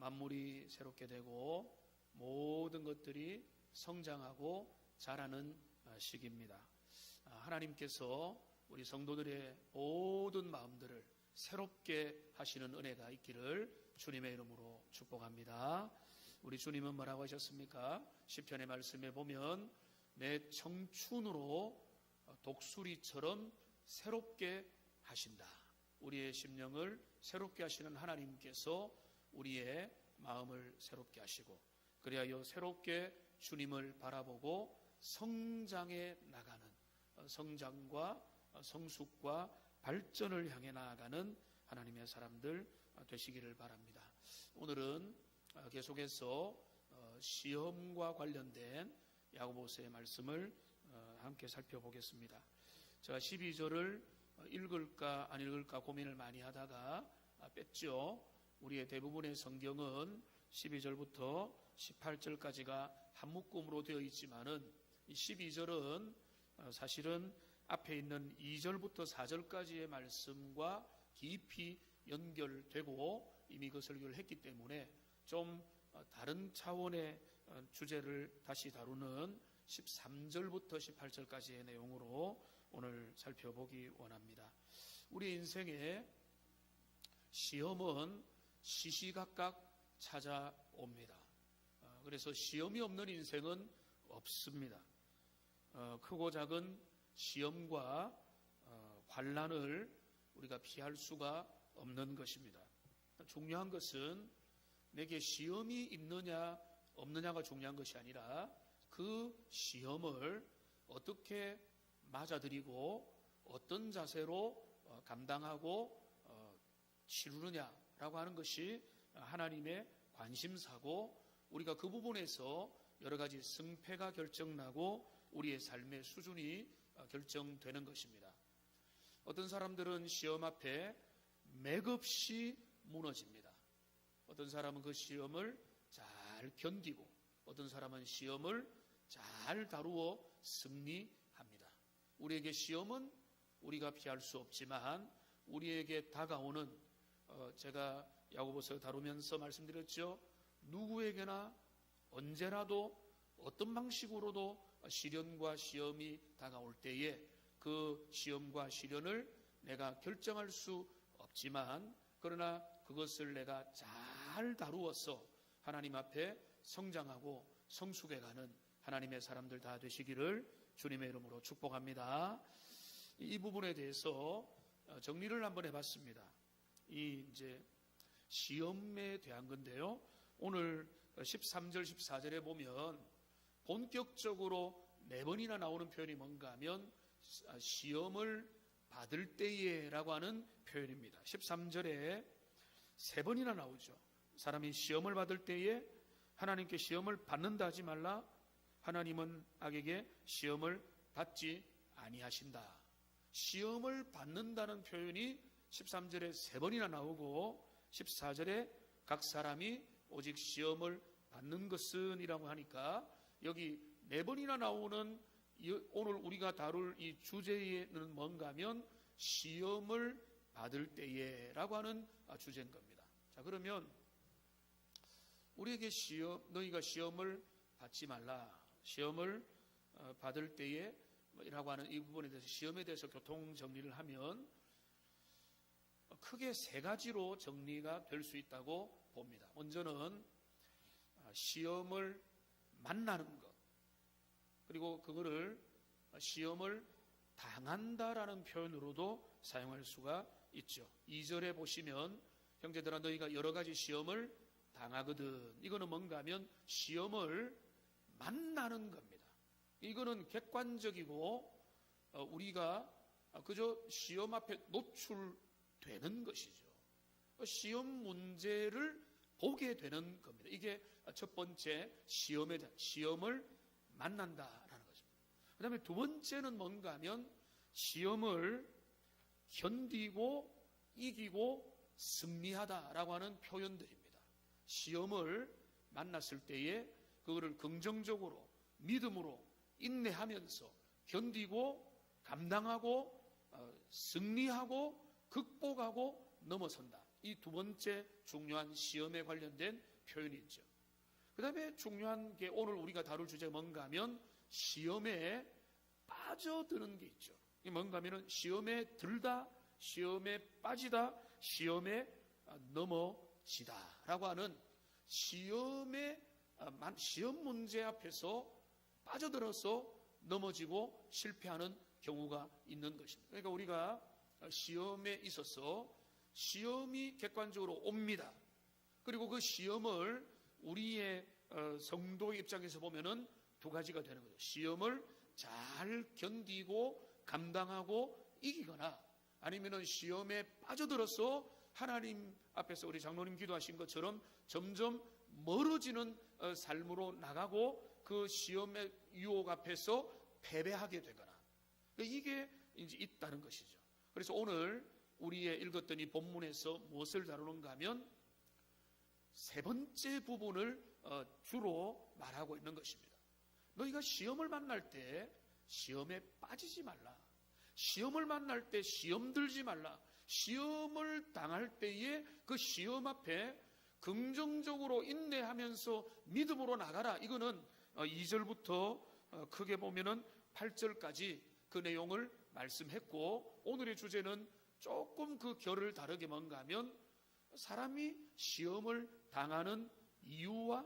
만물이 새롭게 되고 모든 것들이 성장하고 자라는 시기입니다. 하나님께서 우리 성도들의 모든 마음들을 새롭게 하시는 은혜가 있기를 주님의 이름으로 축복합니다. 우리 주님은 뭐라고 하셨습니까? 시편의 말씀에 보면 내 청춘으로 독수리처럼 새롭게 하신다. 우리의 심령을 새롭게 하시는 하나님께서 우리의 마음을 새롭게 하시고 그리하여 새롭게 주님을 바라보고 성장해 나가는 성장과 성숙과 발전을 향해 나아가는 하나님의 사람들 되시기를 바랍니다. 오늘은 계속해서 시험과 관련된 야고보서의 말씀을 함께 살펴보겠습니다. 제가 12절을 읽을까 안 읽을까 고민을 많이 하다가 뺐죠. 우리의 대부분의 성경은 12절부터 18절까지가 한 묶음으로 되어 있지만은 이 12절은 사실은 앞에 있는 2절부터 4절까지의 말씀과 깊이 연결되고 이미 그 설교를 했기 때문에 좀 다른 차원의 주제를 다시 다루는 13절부터 18절까지의 내용으로 오늘 살펴보기 원합니다. 우리 인생에 시험은 시시각각 찾아옵니다. 그래서 시험이 없는 인생은 없습니다. 크고 작은 시험과 환난을 우리가 피할 수가 없는 것입니다. 중요한 것은 내게 시험이 있느냐 없느냐가 중요한 것이 아니라 그 시험을 어떻게 맞아들이고 어떤 자세로 감당하고 치르느냐라고 하는 것이 하나님의 관심사고 우리가 그 부분에서 여러 가지 승패가 결정나고 우리의 삶의 수준이 결정되는 것입니다. 어떤 사람들은 시험 앞에 맥없이 무너집니다. 어떤 사람은 그 시험을 잘 견디고 어떤 사람은 시험을 잘 다루어 승리합니다. 우리에게 시험은 우리가 피할 수 없지만 우리에게 다가오는 제가 야고보서 다루면서 말씀드렸죠. 누구에게나 언제라도 어떤 방식으로도 시련과 시험이 다가올 때에 그 시험과 시련을 내가 결정할 수 없지만 그러나 그것을 내가 잘 다루어서 하나님 앞에 성장하고 성숙해가는 하나님의 사람들 다 되시기를 주님의 이름으로 축복합니다. 이 부분에 대해서 정리를 한번 해봤습니다. 이 이제 시험에 대한 건데요. 오늘 13절 14절에 보면 본격적으로 4번이나 나오는 표현이 뭔가 하면 시험을 받을 때에 라고 하는 표현입니다. 13절에 3번이나 나오죠. 사람이 시험을 받을 때에 하나님께 시험을 받는다 하지 말라. 하나님은 악에게 시험을 받지 아니하신다. 시험을 받는다는 표현이 13절에 3번이나 나오고 14절에 각 사람이 오직 시험을 받는 것은 이라고 하니까 여기 4번이나 나오는 오늘 우리가 다룰 이 주제에는 뭔가 하면 시험을 받을 때에 라고 하는 주제인 겁니다. 자, 그러면 우리에게 너희가 시험을 받지 말라. 시험을 받을 때에 라고 하는 이 부분에 대해서 시험에 대해서 교통 정리를 하면 크게 3가지로 정리가 될 수 있다고 봅니다. 먼저는 시험을 만나는 것, 그리고 그거를 시험을 당한다라는 표현으로도 사용할 수가 있죠. 2절에 보시면 형제들아 너희가 여러 가지 시험을 당하거든. 이거는 뭔가 하면 시험을 만나는 겁니다. 이거는 객관적이고 우리가 그저 시험 앞에 노출되는 것이죠. 시험 문제를 보게 되는 겁니다. 이게 첫 번째 시험을 만난다라는 것입니다. 그 다음에 두 번째는 뭔가 하면 시험을 견디고 이기고 승리하다라고 하는 표현들입니다. 시험을 만났을 때에 그거를 긍정적으로 믿음으로 인내하면서 견디고 감당하고 승리하고 극복하고 넘어선다. 이 두 번째 중요한 시험에 관련된 표현이 있죠. 그 다음에 중요한 게 오늘 우리가 다룰 주제가 뭔가 하면 시험에 빠져드는 게 있죠. 이게 뭔가 하면 시험에 들다, 시험에 빠지다, 시험에 넘어지다 라고 하는 시험 문제 앞에서 빠져들어서 넘어지고 실패하는 경우가 있는 것입니다. 그러니까 우리가 시험에 있어서 시험이 객관적으로 옵니다. 그리고 그 시험을 우리의 성도의 입장에서 보면은 두 가지가 되는 거죠. 시험을 잘 견디고 감당하고 이기거나 아니면은 시험에 빠져들어서 하나님 앞에서 우리 장로님 기도하신 것처럼 점점 멀어지는 삶으로 나가고 그 시험의 유혹 앞에서 패배하게 되거나 이게 이제 있다는 것이죠. 그래서 오늘 우리의 읽었던 이 본문에서 무엇을 다루는가 하면 세 번째 부분을 주로 말하고 있는 것입니다. 너희가 시험을 만날 때 시험에 빠지지 말라. 시험을 만날 때 시험 들지 말라. 시험을 당할 때에 그 시험 앞에 긍정적으로 인내하면서 믿음으로 나가라. 이거는 2절부터 크게 보면은 8절까지 그 내용을 말씀했고 오늘의 주제는 조금 그 결을 다르게 뭔가 하면 사람이 시험을 당하는 이유와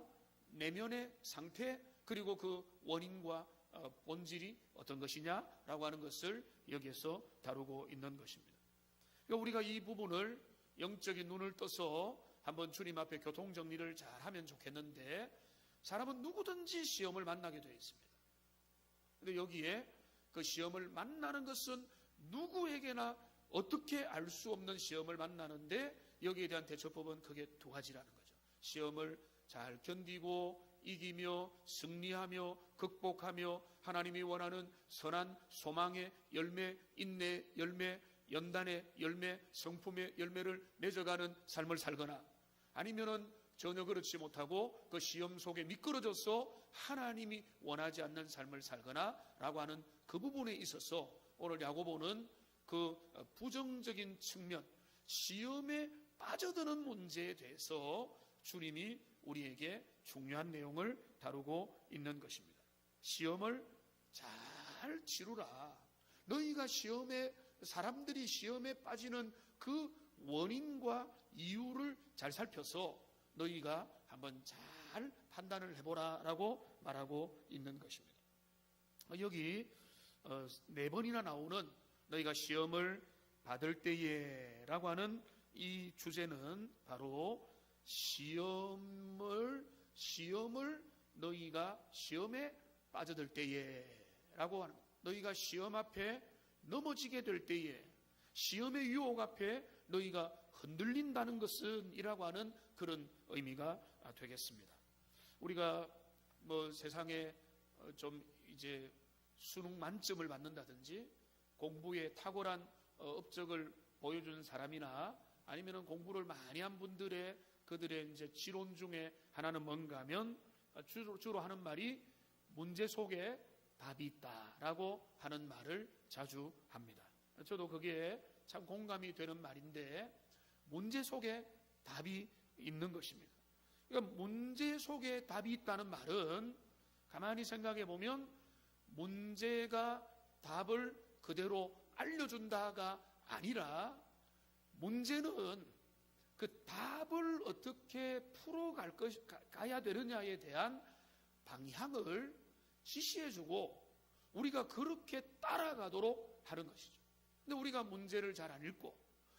내면의 상태 그리고 그 원인과 본질이 어떤 것이냐라고 하는 것을 여기에서 다루고 있는 것입니다. 그러니까 우리가 이 부분을 영적인 눈을 떠서 한번 주님 앞에 교통정리를 잘 하면 좋겠는데 사람은 누구든지 시험을 만나게 되어 있습니다. 그런데 여기에 그 시험을 만나는 것은 누구에게나 어떻게 알 수 없는 시험을 만나는데 여기에 대한 대처법은 크게 두 가지라는 거죠. 시험을 잘 견디고 이기며 승리하며 극복하며 하나님이 원하는 선한 소망의 열매, 인내 열매, 연단의 열매, 성품의 열매를 맺어가는 삶을 살거나 아니면은 전혀 그렇지 못하고 그 시험 속에 미끄러져서 하나님이 원하지 않는 삶을 살거나 라고 하는 그 부분에 있어서 오늘 야고보는 그 부정적인 측면, 시험에 빠져드는 문제에 대해서 주님이 우리에게 중요한 내용을 다루고 있는 것입니다. 시험을 잘 치루라. 너희가 사람들이 시험에 빠지는 그 원인과 이유를 잘 살펴서 너희가 한번 잘 판단을 해보라 라고 말하고 있는 것입니다. 여기 4번이나 나오는 너희가 시험을 받을 때에 라고 하는 이 주제는 바로 시험을 너희가 시험에 빠져들 때에 라고 하는 너희가 시험 앞에 넘어지게 될 때에 시험의 유혹 앞에 너희가 흔들린다는 것은 이라고 하는 그런 의미가 되겠습니다. 우리가 세상에 좀 이제 수능 만점을 받는다든지 공부에 탁월한 업적을 보여주는 사람이나 아니면 공부를 많이 한 그들의 이제 지론 중에 하나는 뭔가 하면 주로 하는 말이 문제 속에 답이 있다라고 하는 말을 자주 합니다. 저도 그게 참 공감이 되는 말인데 문제 속에 답이 있는 것입니다. 그러니까 문제 속에 답이 있다는 말은 가만히 생각해 보면 문제가 답을 그대로 알려준다가 아니라 문제는 그 답을 어떻게 가야 되느냐에 대한 방향을 지시해주고 우리가 그렇게 따라가도록 하는 것이죠. 근데 우리가 문제를 잘 안 읽고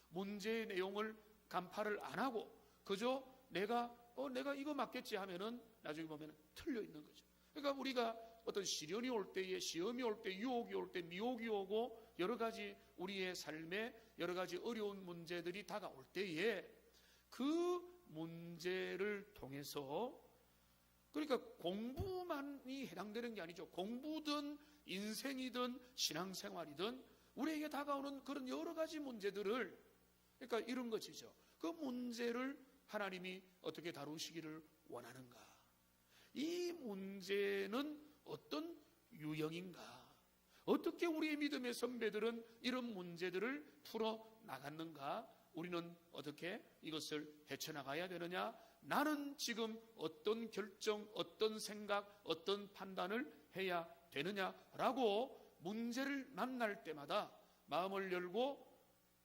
문제의 내용을 간파를 안 하고 그저 내가 이거 맞겠지 하면은 나중에 보면 틀려 있는 거죠. 그러니까 우리가 어떤 시련이 올 때에 시험이 올 때 유혹이 올 때 미혹이 오고 여러 가지 우리의 삶에 여러 가지 어려운 문제들이 다가올 때에 그 문제를 통해서 그러니까 공부만이 해당되는 게 아니죠. 공부든 인생이든 신앙생활이든 우리에게 다가오는 그런 여러 가지 문제들을 그러니까 이런 것이죠. 그 문제를 하나님이 어떻게 다루시기를 원하는가? 이 문제는 어떤 유형인가? 어떻게 우리의 믿음의 선배들은 이런 문제들을 풀어 나갔는가? 우리는 어떻게 이것을 헤쳐나가야 되느냐? 나는 지금 어떤 결정, 어떤 생각, 어떤 판단을 해야 되느냐라고 문제를 만날 때마다 마음을 열고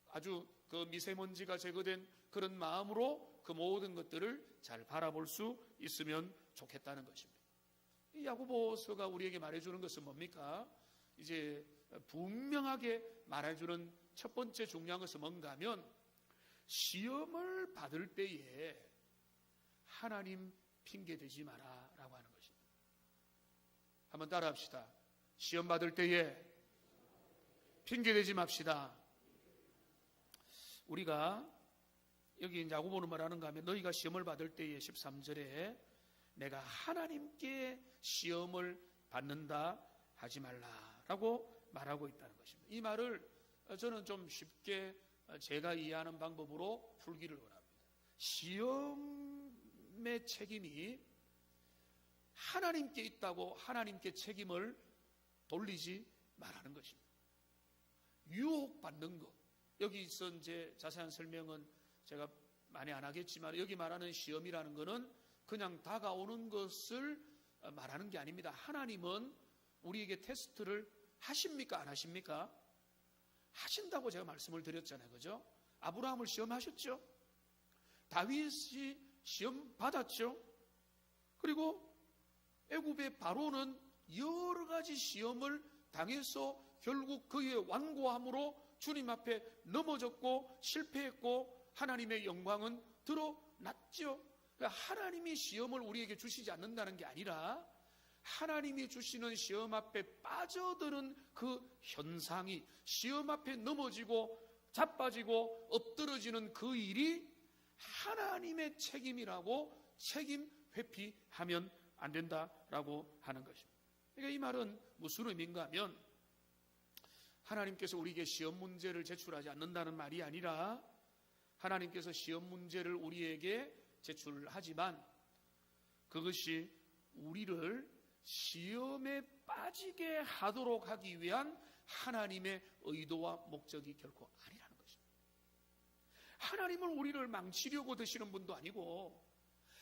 아주 그 미세먼지가 제거된 그런 마음으로 그 모든 것들을 잘 바라볼 수 있으면 좋겠다는 것입니다. 이 야고보서가 우리에게 말해주는 것은 뭡니까? 이제 분명하게 말해주는 첫 번째 중요한 것은 뭔가 하면 시험을 받을 때에 하나님 핑계대지 마라 라고 하는 것입니다. 한번 따라합시다. 시험 받을 때에 핑계대지 맙시다. 우리가 여기 야고보는 뭐라는가 하면 너희가 시험을 받을 때에 13절에 내가 하나님께 시험을 받는다 하지 말라라고 말하고 있다는 것입니다. 이 말을 저는 좀 쉽게 제가 이해하는 방법으로 풀기를 원합니다. 시험의 책임이 하나님께 있다고 하나님께 책임을 돌리지 말라는 것입니다. 유혹받는 것, 여기서 이제 자세한 설명은 제가 많이 안 하겠지만 여기 말하는 시험이라는 것은 그냥 다가오는 것을 말하는 게 아닙니다. 하나님은 우리에게 테스트를 하십니까? 안 하십니까? 하신다고 제가 말씀을 드렸잖아요. 그죠? 아브라함을 시험하셨죠? 다윗이 시험 받았죠? 그리고 애굽의 바로는 여러 가지 시험을 당해서 결국 그의 완고함으로 주님 앞에 넘어졌고 실패했고 하나님의 영광은 드러났죠. 그러니까 하나님이 시험을 우리에게 주시지 않는다는 게 아니라 하나님이 주시는 시험 앞에 빠져드는 그 현상이 시험 앞에 넘어지고 자빠지고 엎드러지는 그 일이 하나님의 책임이라고 책임 회피하면 안 된다라고 하는 것입니다. 그러니까 이 말은 무슨 의미인가 하면 하나님께서 우리에게 시험 문제를 제출하지 않는다는 말이 아니라 하나님께서 시험 문제를 우리에게 제출하지만 그것이 우리를 시험에 빠지게 하도록 하기 위한 하나님의 의도와 목적이 결코 아니라는 것입니다. 하나님은 우리를 망치려고 드시는 분도 아니고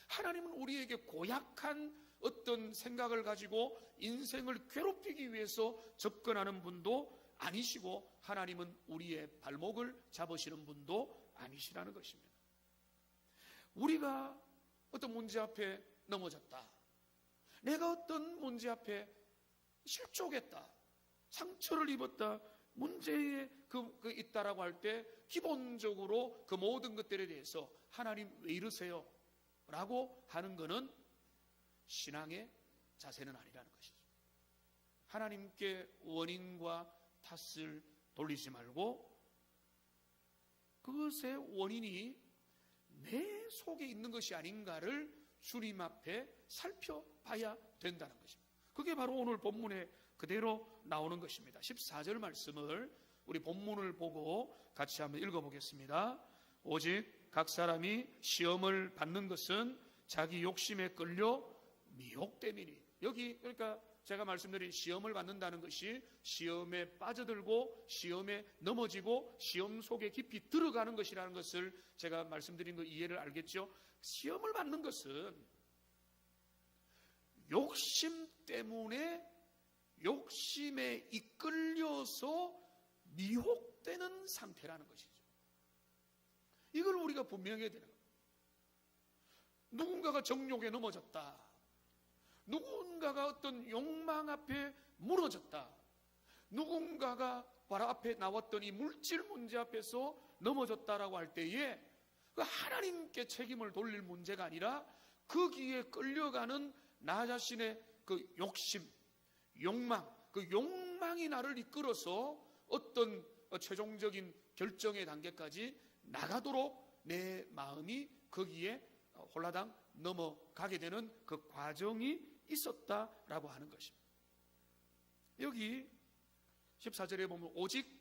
하나님은 우리에게 고약한 어떤 생각을 가지고 인생을 괴롭히기 위해서 접근하는 분도 아니시고 하나님은 우리의 발목을 잡으시는 분도 아니시라는 것입니다. 우리가 어떤 문제 앞에 넘어졌다. 내가 어떤 문제 앞에 실족했다. 상처를 입었다. 문제에 있다라고 할 때 기본적으로 그 모든 것들에 대해서 하나님 왜 이러세요? 라고 하는 것은 신앙의 자세는 아니라는 것이죠. 하나님께 원인과 탓을 돌리지 말고 그것의 원인이 내 속에 있는 것이 아닌가를 주님 앞에 살펴봐야 된다는 것입니다. 그게 바로 오늘 본문에 그대로 나오는 것입니다. 14절 말씀을 우리 본문을 보고 같이 한번 읽어보겠습니다. 오직 각 사람이 시험을 받는 것은 자기 욕심에 끌려 미혹됨이니. 여기 그러니까 제가 말씀드린 시험을 받는다는 것이 시험에 빠져들고 시험에 넘어지고 시험 속에 깊이 들어가는 것이라는 것을 제가 말씀드린 거 이해를 알겠죠? 시험을 받는 것은 욕심 때문에 욕심에 이끌려서 미혹되는 상태라는 것이죠. 이걸 우리가 분명히 해야 되는 거예요. 누군가가 정욕에 넘어졌다. 누군가가 어떤 욕망 앞에 무너졌다. 누군가가 바로 앞에 나왔던 이 물질 문제 앞에서 넘어졌다라고 할 때에 그 하나님께 책임을 돌릴 문제가 아니라 거기에 끌려가는 나 자신의 그 욕심, 욕망, 그 욕망이 나를 이끌어서 어떤 최종적인 결정의 단계까지 나가도록 내 마음이 거기에 홀라당 넘어가게 되는 그 과정이 있었다라고 하는 것입니다. 여기 14절에 보면 오직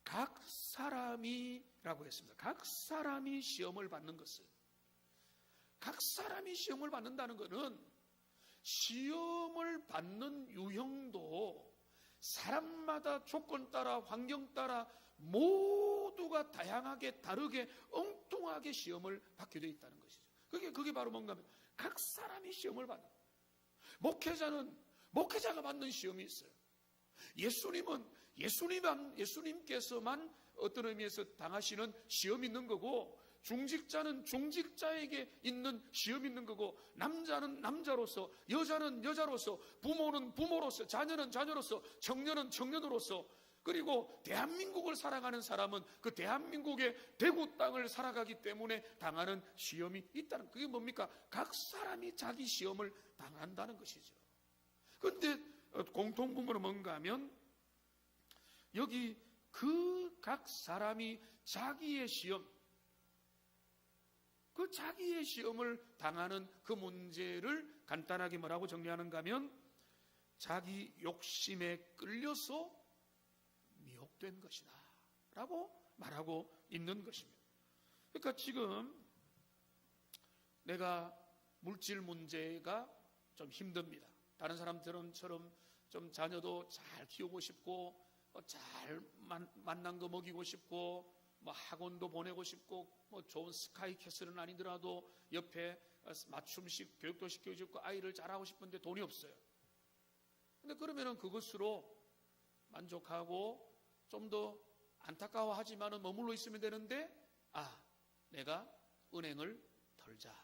각 사람이라고 했습니다. 각 사람이 시험을 받는 것은, 각 사람이 시험을 받는다는 것은 시험을 받는 유형도 사람마다 조건 따라 환경 따라 모두가 다양하게 다르게 엉뚱하게 시험을 받게 되어 있다는 것이죠. 그게 바로 뭔가 하면 각 사람이 시험을 받는, 목회자가 받는 시험이 있어요. 예수님께서만 어떤 의미에서 당하시는 시험이 있는 거고, 중직자는 중직자에게 있는 시험이 있는 거고, 남자는 남자로서, 여자는 여자로서, 부모는 부모로서, 자녀는 자녀로서, 청년은 청년으로서, 그리고 대한민국을 살아가는 사람은 그 대한민국의 대구 땅을 살아가기 때문에 당하는 시험이 있다는, 그게 뭡니까? 각 사람이 자기 시험을 당한다는 것이죠. 그런데 공통분모는 뭔가 하면 여기 그 각 사람이 자기의 시험, 그 자기의 시험을 당하는 그 문제를 간단하게 뭐라고 정리하는가 하면 자기 욕심에 끌려서 미혹된 것이다 라고 말하고 있는 것입니다. 그러니까 지금 내가 물질 문제가 좀 힘듭니다. 다른 사람들처럼 좀 자녀도 잘 키우고 싶고, 잘 만난 거 먹이고 싶고, 뭐 학원도 보내고 싶고, 뭐 좋은 스카이캐슬은 아니더라도 옆에 맞춤식 교육도 시켜주고 아이를 잘하고 싶은데 돈이 없어요. 근데 그러면은 그것으로 만족하고 좀 더 안타까워하지만은 머물러 있으면 되는데, 내가 은행을 털자.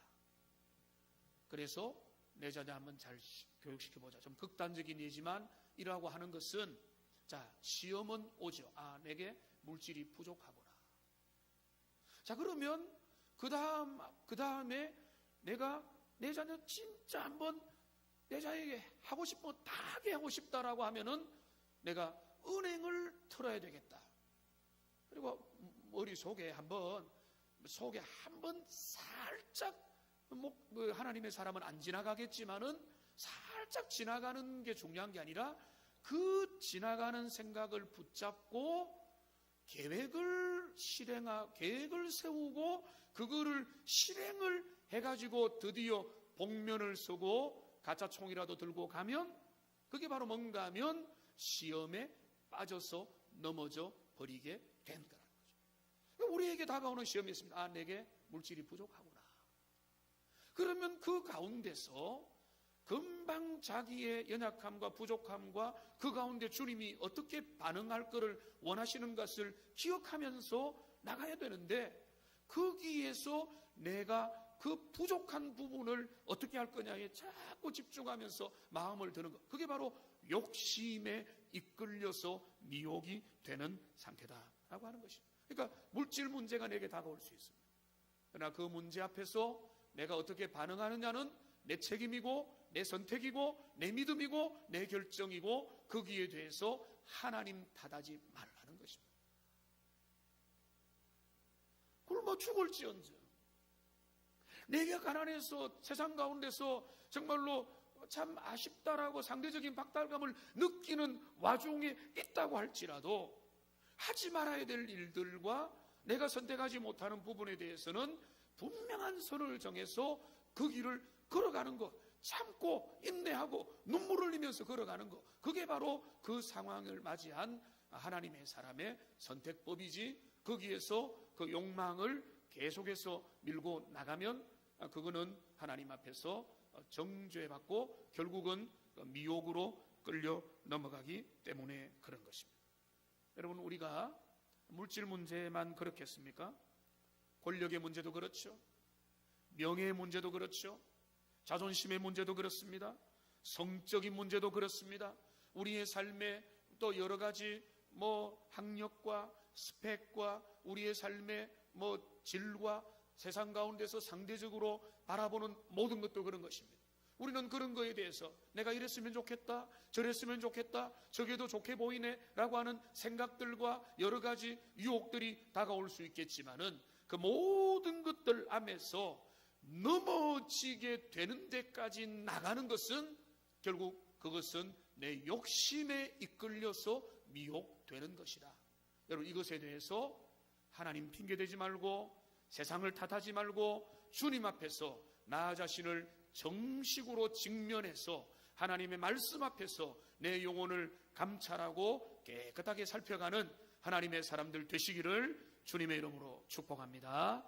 그래서 내 자녀 한번 잘 교육시켜보자. 좀 극단적인 예지만 이라고 하는 것은, 자, 시험은 오죠. 내게 물질이 부족하구나. 자, 그러면 그 다음에 내가 내 자녀 진짜 한번 내 자녀에게 하고 싶은 거 다 하게 하고 싶다라고 하면은 내가 은행을 털어야 되겠다. 그리고 머릿속에 한번 살짝, 하나님의 사람은 안 지나가겠지만은 살짝 지나가는 게 중요한 게 아니라 그 지나가는 생각을 붙잡고 계획을 세우고 그거를 실행을 해가지고 드디어 복면을 쓰고 가짜 총이라도 들고 가면, 그게 바로 뭔가 하면 시험에 빠져서 넘어져 버리게 된다는 거죠. 우리에게 다가오는 시험이 있습니다. 내게 물질이 부족하구나. 그러면 그 가운데서 금방 자기의 연약함과 부족함과 그 가운데 주님이 어떻게 반응할 것을 원하시는 것을 기억하면서 나가야 되는데, 거기에서 내가 그 부족한 부분을 어떻게 할 거냐에 자꾸 집중하면서 마음을 드는 것, 그게 바로 욕심에 이끌려서 미혹이 되는 상태다라고 하는 것입니다. 그러니까 물질 문제가 내게 다가올 수 있습니다. 그러나 그 문제 앞에서 내가 어떻게 반응하느냐는 내 책임이고 내 선택이고 내 믿음이고 내 결정이고, 거기에 대해서 하나님 탓하지 말라는 것입니다. 굶어 죽을지언정, 내가 가난해서 세상 가운데서 정말로 참 아쉽다라고 상대적인 박탈감을 느끼는 와중에 있다고 할지라도 하지 말아야 될 일들과 내가 선택하지 못하는 부분에 대해서는 분명한 선을 정해서 그 길을 걸어가는 것, 참고 인내하고 눈물을 흘리면서 걸어가는 것, 그게 바로 그 상황을 맞이한 하나님의 사람의 선택법이지, 거기에서 그 욕망을 계속해서 밀고 나가면 그거는 하나님 앞에서 정죄받고 결국은 미혹으로 끌려 넘어가기 때문에 그런 것입니다. 여러분, 우리가 물질 문제만 그렇겠습니까? 권력의 문제도 그렇죠. 명예의 문제도 그렇죠. 자존심의 문제도 그렇습니다. 성적인 문제도 그렇습니다. 우리의 삶에 또 여러 가지 학력과 스펙과 우리의 삶의 질과 세상 가운데서 상대적으로 바라보는 모든 것도 그런 것입니다. 우리는 그런 거에 대해서 내가 이랬으면 좋겠다, 저랬으면 좋겠다, 저게도 좋게 보이네 라고 하는 생각들과 여러 가지 유혹들이 다가올 수 있겠지만은, 그 모든 것들 안에서 넘어지게 되는 데까지 나가는 것은 결국 그것은 내 욕심에 이끌려서 미혹되는 것이다. 여러분, 이것에 대해서 하나님 핑계대지 말고 세상을 탓하지 말고 주님 앞에서 나 자신을 정식으로 직면해서 하나님의 말씀 앞에서 내 영혼을 감찰하고 깨끗하게 살펴가는 하나님의 사람들 되시기를 주님의 이름으로 축복합니다.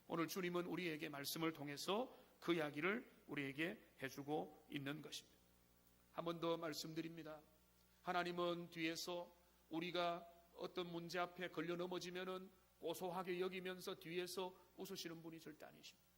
오늘 주님은 우리에게 말씀을 통해서 그 이야기를 우리에게 해주고 있는 것입니다. 한 번 더 말씀드립니다. 하나님은 뒤에서 우리가 어떤 문제 앞에 걸려 넘어지면은 고소하게 여기면서 뒤에서 웃으시는 분이 절대 아니십니다.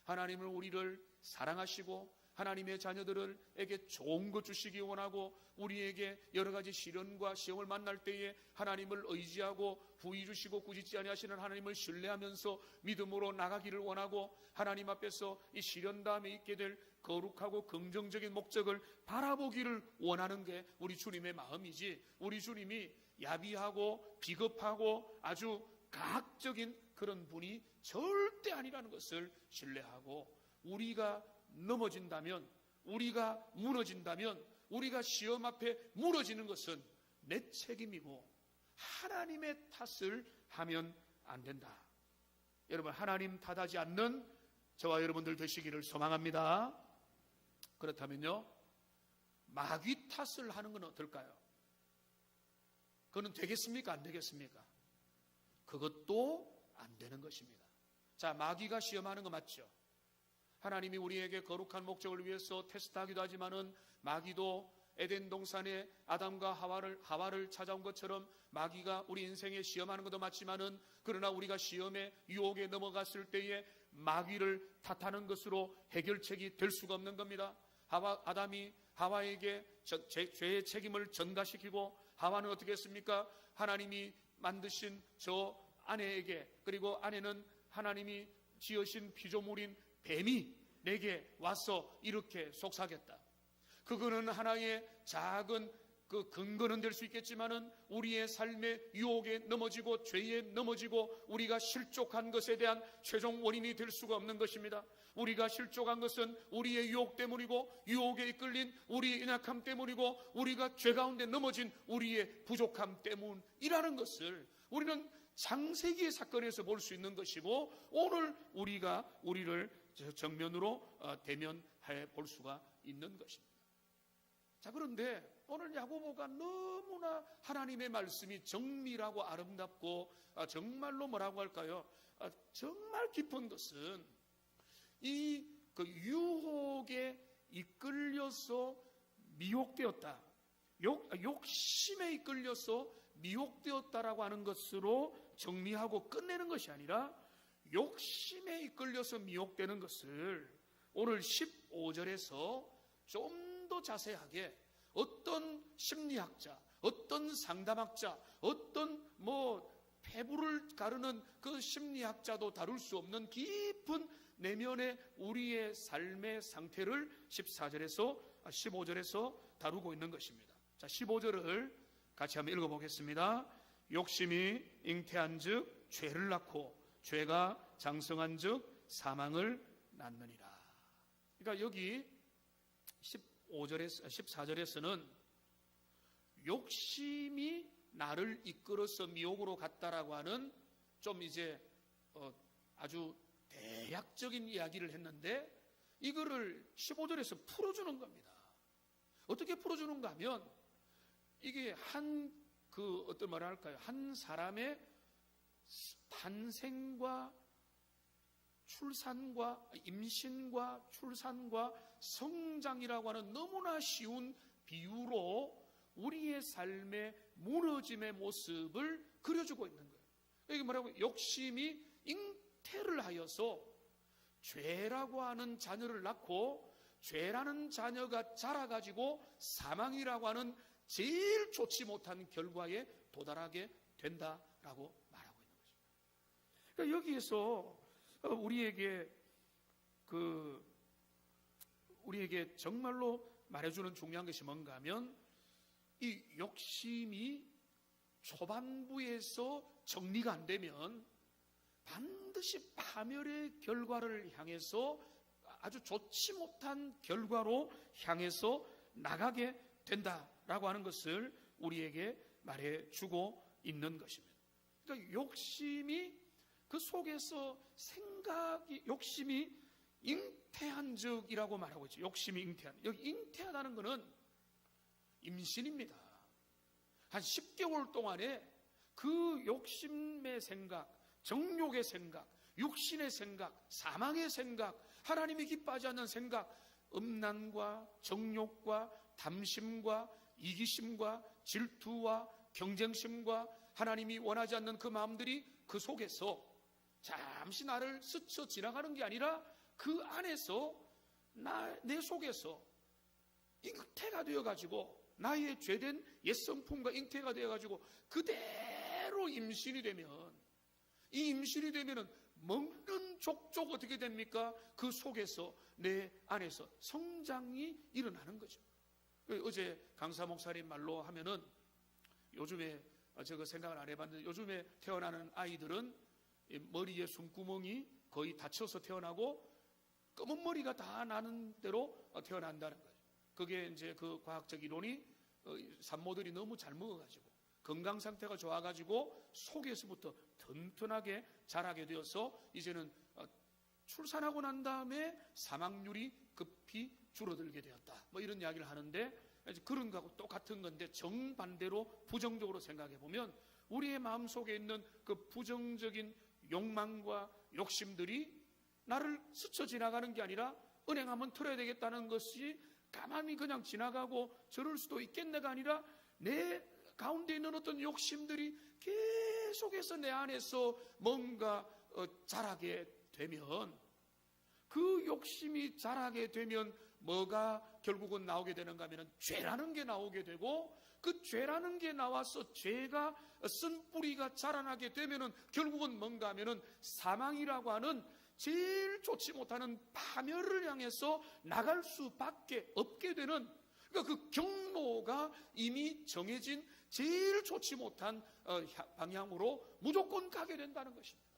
하나님은 우리를 사랑하시고 하나님의 자녀들에게 좋은 것 주시기 원하고 우리에게 여러 가지 시련과 시험을 만날 때에 하나님을 의지하고 후히 주시고 꾸짖지 아니하시는 하나님을 신뢰하면서 믿음으로 나가기를 원하고 하나님 앞에서 이 시련 다음에 있게 될 거룩하고 긍정적인 목적을 바라보기를 원하는 게 우리 주님의 마음이지, 우리 주님이 야비하고 비겁하고 아주 가학적인 그런 분이 절대 아니라는 것을 신뢰하고, 우리가 넘어진다면, 우리가 무너진다면, 우리가 시험 앞에 무너지는 것은 내 책임이고 하나님의 탓을 하면 안 된다. 여러분, 하나님 탓하지 않는 저와 여러분들 되시기를 소망합니다. 그렇다면요, 마귀 탓을 하는 건 어떨까요? 그거는 되겠습니까? 안 되겠습니까? 그것도 안 되는 것입니다. 자, 마귀가 시험하는 거 맞죠? 하나님이 우리에게 거룩한 목적을 위해서 테스트하기도 하지만은 마귀도 에덴 동산에 아담과 하와를 찾아온 것처럼 마귀가 우리 인생에 시험하는 것도 맞지만은, 그러나 우리가 시험에 유혹에 넘어갔을 때에 마귀를 탓하는 것으로 해결책이 될 수가 없는 겁니다. 아담이 하와에게 죄의 책임을 전가시키고, 하와는 어떻게 했습니까? 하나님이 만드신 저 아내에게, 그리고 아내는 하나님이 지으신 피조물인 뱀이 내게 와서 이렇게 속삭였다. 그거는 하나의 작은 그 근거는 될 수 있겠지만은 우리의 삶의 유혹에 넘어지고 죄에 넘어지고 우리가 실족한 것에 대한 최종 원인이 될 수가 없는 것입니다. 우리가 실족한 것은 우리의 유혹 때문이고, 유혹에 이끌린 우리의 연약함 때문이고, 우리가 죄 가운데 넘어진 우리의 부족함 때문이라는 것을 우리는 창세기의 사건에서 볼 수 있는 것이고, 오늘 우리가 우리를 정면으로 대면해 볼 수가 있는 것입니다. 자, 그런데 오늘 야고보가 너무나 하나님의 말씀이 정밀하고 아름답고 정말로 뭐라고 할까요? 정말 깊은 것은 이 그 유혹에 이끌려서 미혹되었다, 욕심에 이끌려서 미혹되었다라고 하는 것으로 정리하고 끝내는 것이 아니라, 욕심에 이끌려서 미혹되는 것을 오늘 15절에서 좀 더 자세하게 어떤 심리학자, 어떤 상담학자, 어떤 폐부를 가르는 그 심리학자도 다룰 수 없는 깊은 내면의 우리의 삶의 상태를 15절에서 다루고 있는 것입니다. 자, 15절을 같이 한번 읽어보겠습니다. 욕심이 잉태한 즉 죄를 낳고, 죄가 장성한 즉 사망을 낳느니라. 그러니까 여기 14절에서는 욕심이 나를 이끌어서 미혹으로 갔다라고 하는 좀 이제 아주 대략적인 이야기를 했는데, 이거를 15절에서 풀어주는 겁니다. 어떻게 풀어주는가 하면, 이게 어떤 말을 할까요? 한 사람의 탄생과 출산과 임신과 출산과 성장이라고 하는 너무나 쉬운 비유로 우리의 삶의 무너짐의 모습을 그려주고 있는 거예요. 여기 뭐라고? 욕심이 잉태를 하여서 죄라고 하는 자녀를 낳고, 죄라는 자녀가 자라가지고 사망이라고 하는 제일 좋지 못한 결과에 도달하게 된다라고 말하고 있는 것입니다. 그러니까 여기에서 우리에게 정말로 말해주는 중요한 것이 뭔가 하면, 이 욕심이 초반부에서 정리가 안 되면 반드시 파멸의 결과를 향해서, 아주 좋지 못한 결과로 향해서 나가게 된다라고 하는 것을 우리에게 말해주고 있는 것입니다. 그러니까 욕심이 그 속에서 욕심이 잉태한 적이라고 말하고 있죠. 욕심이 잉태한. 여기 잉태하다는 것은 임신입니다. 한 10개월 동안에 그 욕심의 생각, 정욕의 생각, 육신의 생각, 사망의 생각, 하나님이 기뻐하지 않는 생각, 음란과 정욕과 담심과 이기심과 질투와 경쟁심과 하나님이 원하지 않는 그 마음들이 그 속에서 잠시 나를 스쳐 지나가는 게 아니라 그 안에서 내 속에서 잉태가 되어가지고 나의 죄된 옛성품과 잉태가 되어가지고 그대로 임신이 되면, 이 임신이 되면은 먹는 족족 어떻게 됩니까? 그 속에서 내 안에서 성장이 일어나는 거죠. 어제 강사 목사님 말로 하면은 요즘에 제가 생각을 안 해봤는데 요즘에 태어나는 아이들은 머리에 숨구멍이 거의 닫혀서 태어나고 검은 머리가 다 나는 대로 태어난다는 거예요. 그게 이제 그 과학적 이론이 산모들이 너무 잘 먹어가지고 건강 상태가 좋아가지고 속에서부터 튼튼하게 자라게 되어서 이제는 출산하고 난 다음에 사망률이 급히 줄어들게 되었다. 뭐 이런 이야기를 하는데 그런 거하고 똑같은 건데 정반대로 부정적으로 생각해 보면 우리의 마음속에 있는 그 부정적인 욕망과 욕심들이 나를 스쳐 지나가는 게 아니라 은행 한번 털어야 되겠다는 것이 가만히 그냥 지나가고 저럴 수도 있겠네가 아니라 내 가운데 있는 어떤 욕심들이 계속해서 내 안에서 뭔가 자라게 되면, 그 욕심이 자라게 되면 뭐가 결국은 나오게 되는가 하면 죄라는 게 나오게 되고, 그 죄라는 게 나와서 죄가 쓴 뿌리가 자라나게 되면은 결국은 뭔가 하면은 사망이라고 하는 제일 좋지 못하는 파멸을 향해서 나갈 수밖에 없게 되는, 그러니까 그 경로가 이미 정해진 제일 좋지 못한 방향으로 무조건 가게 된다는 것입니다.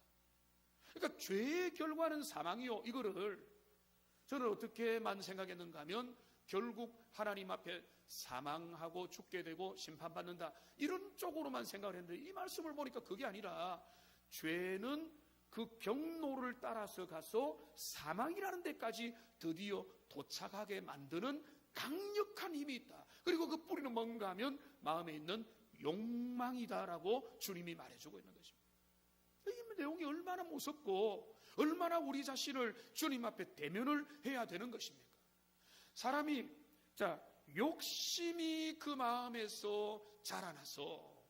그러니까 죄의 결과는 사망이요. 이거를 저는 어떻게만 생각했는가 하면 결국 하나님 앞에 사망하고 죽게 되고 심판받는다, 이런 쪽으로만 생각을 했는데 이 말씀을 보니까 그게 아니라 죄는 그 경로를 따라서 가서 사망이라는 데까지 드디어 도착하게 만드는 강력한 힘이 있다. 그리고 그 뿌리는 뭔가 하면 마음에 있는 욕망이다라고 주님이 말해주고 있는 것입니다. 이 내용이 얼마나 무섭고 얼마나 우리 자신을 주님 앞에 대면을 해야 되는 것입니까? 사람이 욕심이 그 마음에서 자라나서,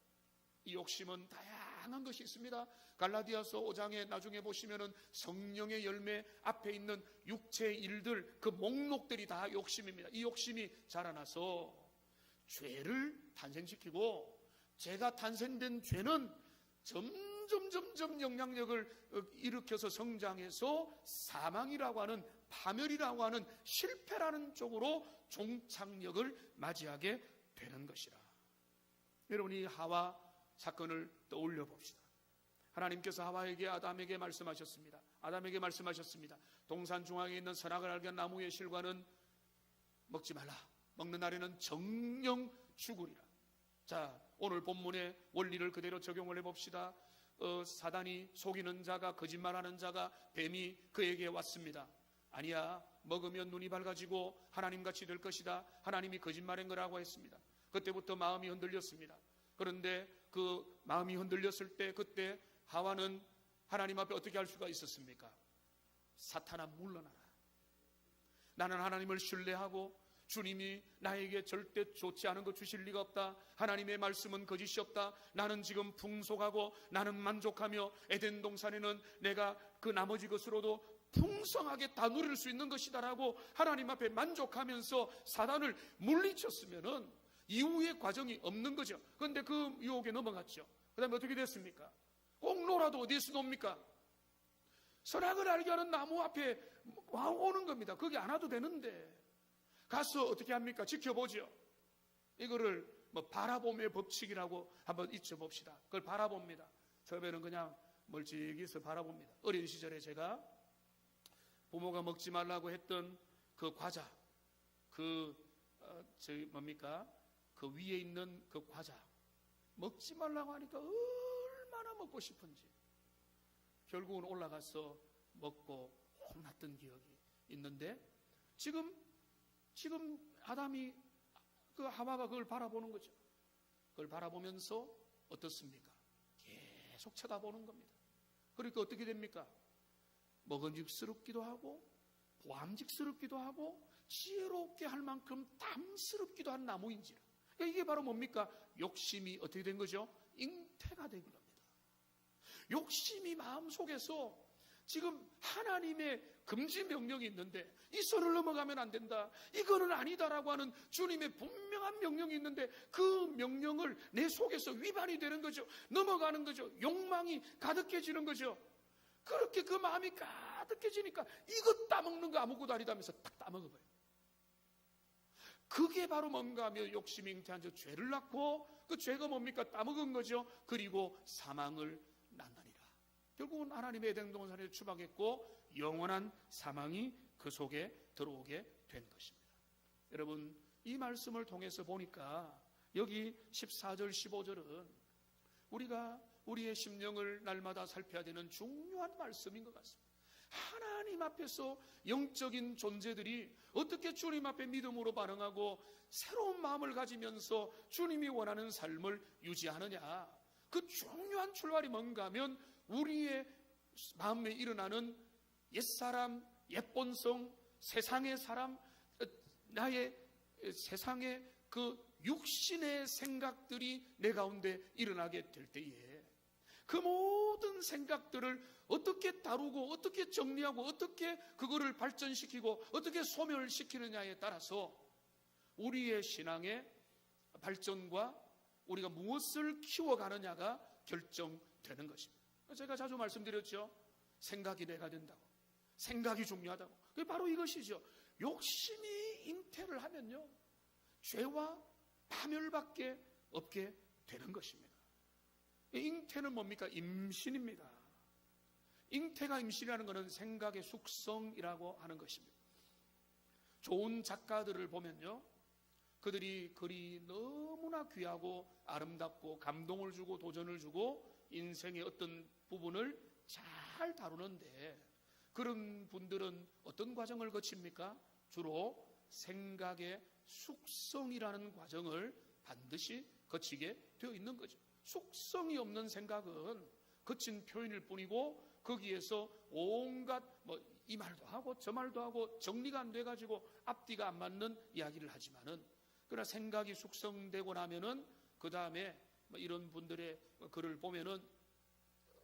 이 욕심은 다양한 것이 있습니다. 갈라디아서 5장에 나중에 보시면은 성령의 열매 앞에 있는 육체의 일들, 그 목록들이 다 욕심입니다. 이 욕심이 자라나서 죄를 탄생시키고, 죄가 탄생된 죄는 점점 영향력을 일으켜서 성장해서 사망이라고 하는, 파멸이라고 하는, 실패라는 쪽으로 종착역을 맞이하게 되는 것이라. 여러분이 하와 사건을 떠올려 봅시다. 하나님께서 하와에게 아담에게 말씀하셨습니다. 동산 중앙에 있는 선악을 알게 한 나무의 실과는 먹지 말라. 먹는 날에는 정령 죽으리라. 자, 오늘 본문의 원리를 그대로 적용을 해봅시다. 사단이, 속이는 자가, 거짓말하는 자가, 뱀이 그에게 왔습니다. 아니야, 먹으면 눈이 밝아지고 하나님같이 될 것이다. 하나님이 거짓말한 거라고 했습니다. 그때부터 마음이 흔들렸습니다. 그런데 그 마음이 흔들렸을 때 그때 하와는 하나님 앞에 어떻게 할 수가 있었습니까? 사탄아, 물러나라. 나는 하나님을 신뢰하고 주님이 나에게 절대 좋지 않은 것 주실 리가 없다. 하나님의 말씀은 거짓이 없다. 나는 지금 풍속하고 나는 만족하며 에덴 동산에는 내가 그 나머지 것으로도 풍성하게 다 누릴 수 있는 것이다라고 하나님 앞에 만족하면서 사단을 물리쳤으면은 이후의 과정이 없는 거죠. 그런데 그 유혹에 넘어갔죠. 그 다음에 어떻게 됐습니까? 꼭 놀아도 어디에서 놉니까? 선악을 알게 하는 나무 앞에 오는 겁니다. 거기 안 와도 되는데 가서 어떻게 합니까? 지켜보죠. 이거를 바라봄의 법칙이라고 한번 잊혀봅시다. 그걸 바라봅니다. 처음에는 그냥 멀찍이서 바라봅니다. 어린 시절에 제가 부모가 먹지 말라고 했던 그 과자, 그 위에 있는 그 과자 먹지 말라고 하니까 얼마나 먹고 싶은지 결국은 올라가서 먹고 혼났던 기억이 있는데 지금 아담이 그 하와가 그걸 바라보는 거죠. 그걸 바라보면서 어떻습니까? 계속 쳐다보는 겁니다. 그러니까 어떻게 됩니까? 먹음직스럽기도 하고 보암직스럽기도 하고 지혜롭게 할 만큼 탐스럽기도 한 나무인지라. 그러니까 이게 바로 뭡니까? 욕심이 어떻게 된 거죠? 잉태가 된 겁니다. 욕심이 마음속에서 지금 하나님의 금지 명령이 있는데 이 선을 넘어가면 안 된다, 이거는 아니다라고 하는 주님의 분명한 명령이 있는데 그 명령을 내 속에서 위반이 되는 거죠. 넘어가는 거죠. 욕망이 가득해지는 거죠. 그렇게 그 마음이 가득해지니까 이것 따먹는 거 아무것도 아니다면서 딱 따먹어버려요. 그게 바로 뭔가 하면 욕심이 잉태한 저 죄를 낳고 그 죄가 뭡니까? 따먹은 거죠. 그리고 사망을 낳느니라. 결국은 하나님의 에덴 동산에 추방했고 영원한 사망이 그 속에 들어오게 된 것입니다. 여러분, 이 말씀을 통해서 보니까 여기 14절 15절은 우리가 우리의 심령을 날마다 살펴야 되는 중요한 말씀인 것 같습니다. 하나님 앞에서 영적인 존재들이 어떻게 주님 앞에 믿음으로 반응하고 새로운 마음을 가지면서 주님이 원하는 삶을 유지하느냐, 그 중요한 출발이 뭔가 하면 우리의 마음에 일어나는 옛사람, 옛본성, 세상의 사람, 나의 세상의 그 육신의 생각들이 내 가운데 일어나게 될 때에 그 모든 생각들을 어떻게 다루고 어떻게 정리하고 어떻게 그거를 발전시키고 어떻게 소멸시키느냐에 따라서 우리의 신앙의 발전과 우리가 무엇을 키워가느냐가 결정되는 것입니다. 제가 자주 말씀드렸죠. 생각이 내가 된다고. 생각이 중요하다고. 그게 바로 이것이죠. 욕심이 잉태를 하면요, 죄와 파멸밖에 없게 되는 것입니다. 잉태는 뭡니까? 임신입니다. 잉태가 임신이라는 것은 생각의 숙성이라고 하는 것입니다. 좋은 작가들을 보면요, 그들이 글이 너무나 귀하고 아름답고 감동을 주고 도전을 주고 인생의 어떤 부분을 잘 다루는데 그런 분들은 어떤 과정을 거칩니까? 주로 생각의 숙성이라는 과정을 반드시 거치게 되어 있는 거죠. 숙성이 없는 생각은 거친 표현일 뿐이고 거기에서 온갖 이 말도 하고 저 말도 하고 정리가 안 돼가지고 앞뒤가 안 맞는 이야기를 하지만은, 그러나 생각이 숙성되고 나면은 그 다음에 이런 분들의 글을 보면은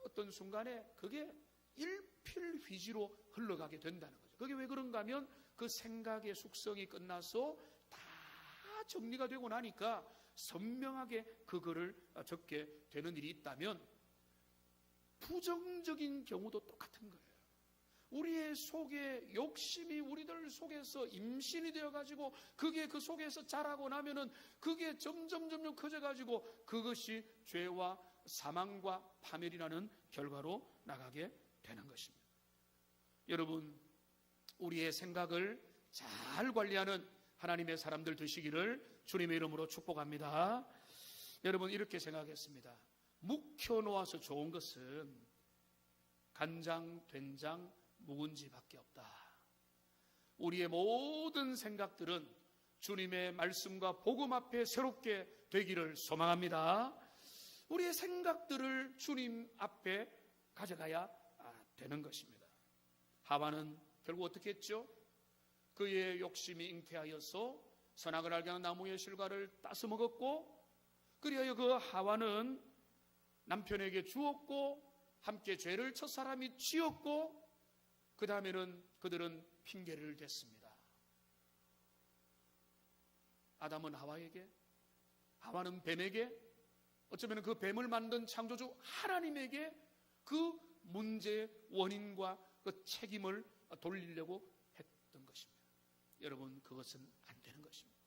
어떤 순간에 그게 일필휘지로 흘러가게 된다는 거죠. 그게 왜 그런가 하면 그 생각의 숙성이 끝나서 다 정리가 되고 나니까 선명하게 그 글을 적게 되는 일이 있다면 부정적인 경우도 똑같은 거예요. 우리의 속에 욕심이 우리들 속에서 임신이 되어가지고 그게 그 속에서 자라고 나면은 그게 점점 커져가지고 그것이 죄와 사망과 파멸이라는 결과로 나가게 되는 것입니다. 여러분, 우리의 생각을 잘 관리하는 하나님의 사람들 되시기를 주님의 이름으로 축복합니다. 여러분, 이렇게 생각했습니다. 묵혀놓아서 좋은 것은 간장, 된장, 묵은지밖에 없다. 우리의 모든 생각들은 주님의 말씀과 복음 앞에 새롭게 되기를 소망합니다. 우리의 생각들을 주님 앞에 가져가야 되는 것입니다. 하와는 결국 어떻게 했죠? 그의 욕심이 잉태하여서 선악을 알게 하는 나무의 실과를 따서 먹었고, 그리하여 그 하와는 남편에게 주었고 함께 죄를 첫사람이 지었고 그 다음에는 그들은 핑계를 댔습니다. 아담은 하와에게, 하와는 뱀에게, 어쩌면 그 뱀을 만든 창조주 하나님에게 그 문제의 원인과 그 책임을 돌리려고 했던 것입니다. 여러분, 그것은 안 되는 것입니다.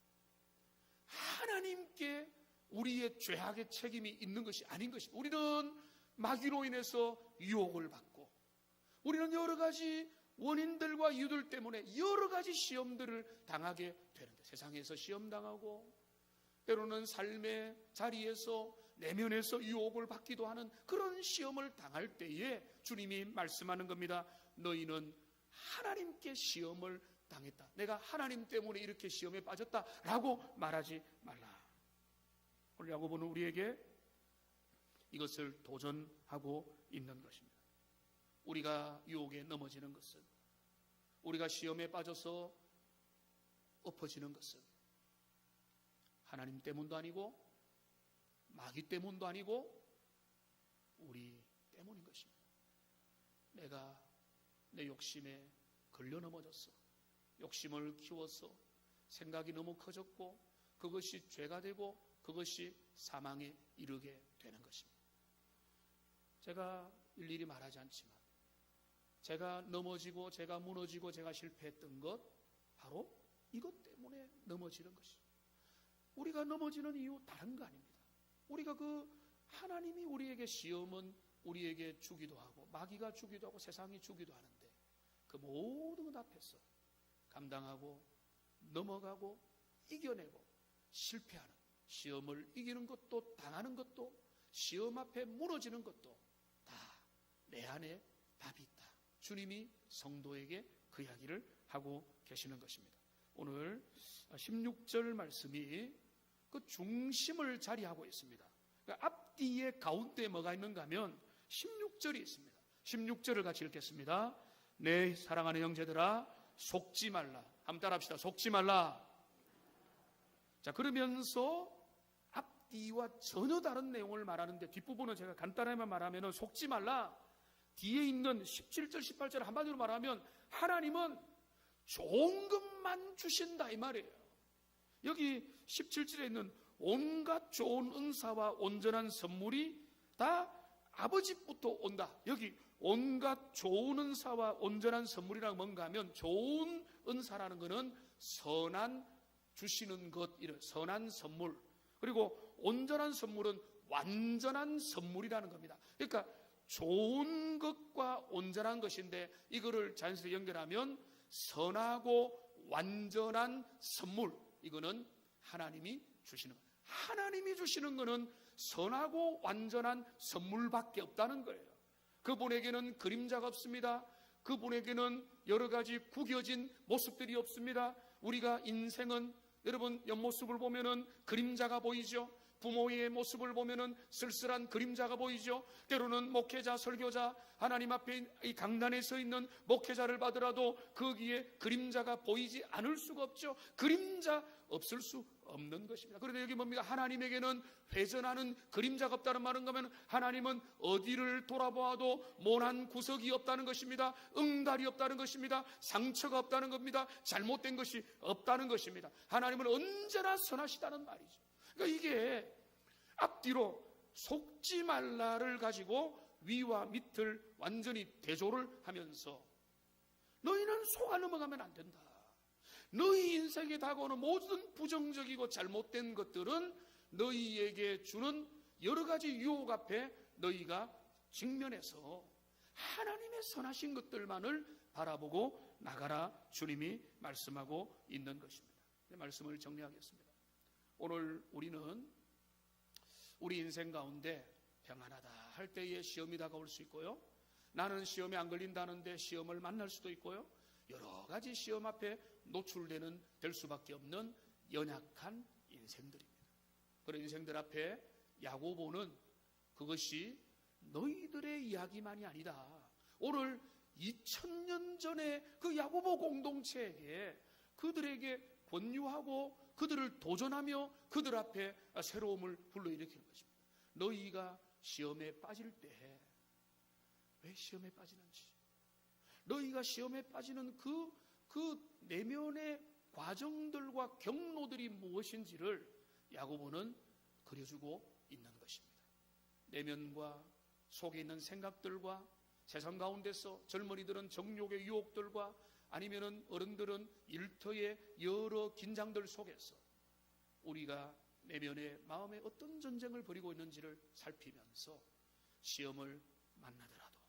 하나님께 우리의 죄악의 책임이 있는 것이 아닌 것입니다. 우리는 마귀로 인해서 유혹을 받고 우리는 여러 가지 원인들과 이유들 때문에 여러 가지 시험들을 당하게 되는데, 세상에서 시험당하고 때로는 삶의 자리에서 내면에서 유혹을 받기도 하는 그런 시험을 당할 때에 주님이 말씀하는 겁니다. 너희는 하나님께 시험을 당했다. 내가 하나님 때문에 이렇게 시험에 빠졌다라고 말하지 말라. 오늘 야고보는 우리에게 이것을 도전하고 있는 것입니다. 우리가 유혹에 넘어지는 것은, 우리가 시험에 빠져서 엎어지는 것은 하나님 때문도 아니고 마귀 때문도 아니고 우리 때문인 것입니다. 내가 내 욕심에 걸려 넘어졌어. 욕심을 키워서 생각이 너무 커졌고 그것이 죄가 되고 그것이 사망에 이르게 되는 것입니다. 제가 일일이 말하지 않지만 제가 넘어지고 제가 무너지고 제가 실패했던 것, 바로 이것 때문에 넘어지는 것입니다. 우리가 넘어지는 이유 다른 거 아닙니다. 우리가 하나님이 우리에게 시험은 우리에게 주기도 하고 마귀가 주기도 하고 세상이 주기도 하는데 그 모든 것 앞에서 감당하고 넘어가고 이겨내고 실패하는, 시험을 이기는 것도 당하는 것도 시험 앞에 무너지는 것도 다 내 안에 답이 있다. 주님이 성도에게 그 이야기를 하고 계시는 것입니다. 오늘 16절 말씀이 그 중심을 자리하고 있습니다. 그러니까 앞뒤에 가운데에 뭐가 있는가 하면 16절이 있습니다. 16절을 같이 읽겠습니다. 내 사랑하는 형제들아 속지 말라. 한번 따라합시다. 속지 말라. 자, 그러면서 앞뒤와 전혀 다른 내용을 말하는데 뒷부분은 제가 간단하게만 말하면 속지 말라. 뒤에 있는 17절 18절 한마디로 말하면 하나님은 좋은 것만 주신다 이 말이에요. 여기 17절에 있는 온갖 좋은 은사와 온전한 선물이 다 아버지부터 온다. 여기 온갖 좋은 은사와 온전한 선물이란 뭔가 하면 좋은 은사라는 것은 선한 주시는 것, 이런 선한 선물, 그리고 온전한 선물은 완전한 선물이라는 겁니다. 그러니까 좋은 것과 온전한 것인데 이거를 자연스럽게 연결하면 선하고 완전한 선물, 이거는 하나님이 주시는 거예요. 하나님이 주시는 것은 선하고 완전한 선물밖에 없다는 거예요. 그분에게는 그림자가 없습니다. 그분에게는 여러 가지 구겨진 모습들이 없습니다. 우리가 인생은 여러분 옆모습을 보면은 그림자가 보이죠. 부모의 모습을 보면은 쓸쓸한 그림자가 보이죠. 때로는 목회자, 설교자, 하나님 앞에 이 강단에 서 있는 목회자를 받으라도 거기에 그림자가 보이지 않을 수가 없죠. 그림자 없을 수 없는 것입니다. 그런데 여기 뭡니까? 하나님에게는 회전하는 그림자가 없다는 말은 가면 하나님은 어디를 돌아보아도 모난 구석이 없다는 것입니다. 응달이 없다는 것입니다. 상처가 없다는 겁니다. 잘못된 것이 없다는 것입니다. 하나님은 언제나 선하시다는 말이죠. 그러니까 이게 앞뒤로 속지 말라를 가지고 위와 밑을 완전히 대조를 하면서 너희는 속아 넘어가면 안 된다. 너희 인생에 다가오는 모든 부정적이고 잘못된 것들은 너희에게 주는 여러 가지 유혹 앞에 너희가 직면해서 하나님의 선하신 것들만을 바라보고 나가라. 주님이 말씀하고 있는 것입니다. 말씀을 정리하겠습니다. 오늘 우리는 우리 인생 가운데 평안하다 할 때에 시험이 다가올 수 있고요. 나는 시험에 안 걸린다는데 시험을 만날 수도 있고요. 여러 가지 시험 앞에 노출되는 될 수밖에 없는 연약한 인생들입니다. 그런 인생들 앞에 야고보는 그것이 너희들의 이야기만이 아니다. 오늘 2000년 전에 그 야고보 공동체에게 그들에게 권유하고 그들을 도전하며 그들 앞에 새로움을 불러일으키는 것입니다. 너희가 시험에 빠질 때 왜 시험에 빠지는지, 너희가 시험에 빠지는 그 내면의 과정들과 경로들이 무엇인지를 야고보는 그려주고 있는 것입니다. 내면과 속에 있는 생각들과 세상 가운데서 젊은이들은 정욕의 유혹들과 아니면은 어른들은 일터의 여러 긴장들 속에서 우리가 내면의 마음에 어떤 전쟁을 벌이고 있는지를 살피면서 시험을 만나더라도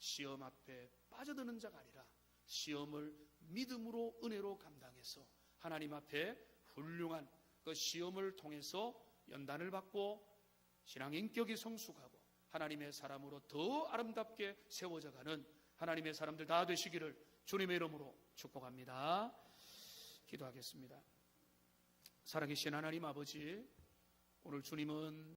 시험 앞에 빠져드는 자가 아니라 시험을 믿음으로 은혜로 감당해서 하나님 앞에 훌륭한 그 시험을 통해서 연단을 받고 신앙 인격이 성숙하고 하나님의 사람으로 더 아름답게 세워져가는 하나님의 사람들 다 되시기를 주님의 이름으로 축복합니다. 기도하겠습니다. 살아계신 하나님 아버지, 오늘 주님은